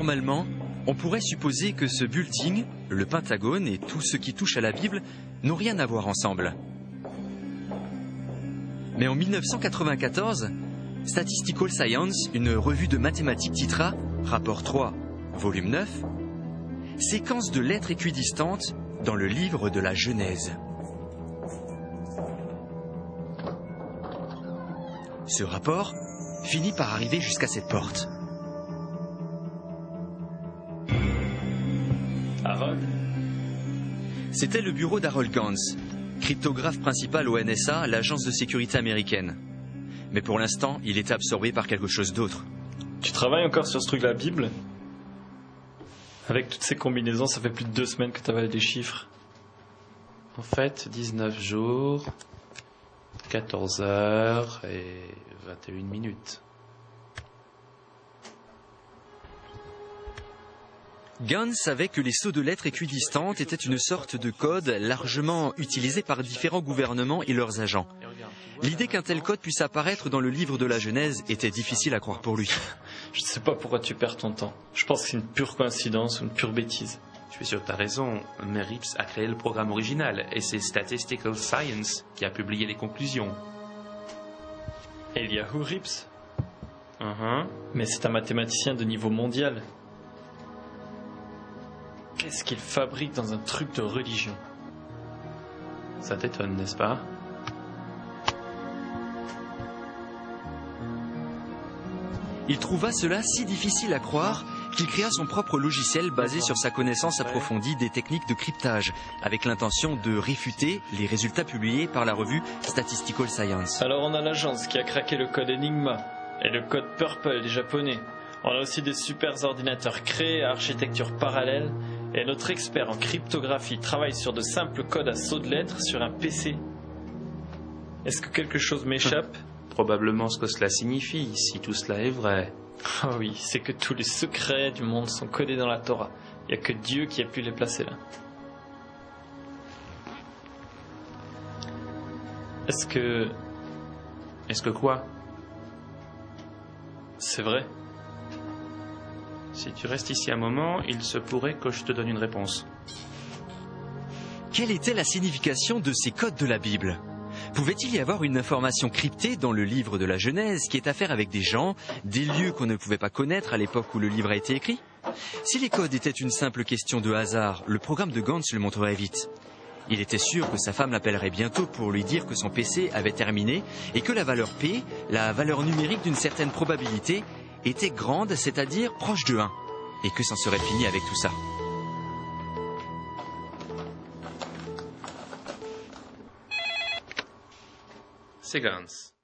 Normalement, on pourrait supposer que ce bulletin, le Pentagone et tout ce qui touche à la Bible n'ont rien à voir ensemble. Mais en 1994, Statistical Science, une revue de mathématiques, titra Rapport 3, volume 9, Séquence de lettres équidistantes dans le livre de la Genèse. Ce rapport finit par arriver jusqu'à cette porte. Harold ? C'était le bureau d'Harold Gans, cryptographe principal au NSA, l'agence de sécurité américaine. Mais pour l'instant, il était absorbé par quelque chose d'autre. Tu travailles encore sur ce truc, la Bible ? Avec toutes ces combinaisons, ça fait plus de 2 semaines que tu avales des chiffres. En fait, 19 jours, 14 heures et 21 minutes. Gans savait que les sauts de lettres équidistantes étaient une sorte de code largement utilisé par différents gouvernements et leurs agents. L'idée qu'un tel code puisse apparaître dans le livre de la Genèse était difficile à croire pour lui. Je sais pas pourquoi tu perds ton temps. Je pense que c'est une pure coïncidence ou une pure bêtise. Je suis sûr que tu as raison, mais Rips a créé le programme original et c'est Statistical Science qui a publié les conclusions. Eliyahu Rips ? Mais c'est un mathématicien de niveau mondial. Qu'est-ce qu'il fabrique dans un truc de religion ? Ça t'étonne, n'est-ce pas ? Il trouva cela si difficile à croire qu'il créa son propre logiciel basé sur sa connaissance approfondie des techniques de cryptage, avec l'intention de réfuter les résultats publiés par la revue Statistical Science. Alors on a l'agence qui a craqué le code Enigma et le code Purple des Japonais. On a aussi des super ordinateurs créés à architecture parallèle et notre expert en cryptographie travaille sur de simples codes à sauts de lettres sur un PC. Est-ce que quelque chose m'échappe ? Probablement ce que cela signifie, si tout cela est vrai. Oh oui, c'est que tous les secrets du monde sont codés dans la Torah. Il n'y a que Dieu qui a pu les placer là. Est-ce que quoi ? C'est vrai ? Si tu restes ici un moment, il se pourrait que je te donne une réponse. Quelle était la signification de ces codes de la Bible ? Pouvait-il y avoir une information cryptée dans le livre de la Genèse qui est à faire avec des gens, des lieux qu'on ne pouvait pas connaître à l'époque où le livre a été écrit ? Si les codes étaient une simple question de hasard, le programme de Gans le montrerait vite. Il était sûr que sa femme l'appellerait bientôt pour lui dire que son PC avait terminé et que la valeur P, la valeur numérique d'une certaine probabilité, était grande, c'est-à-dire proche de 1, et que c'en serait fini avec tout ça. C'est Gans.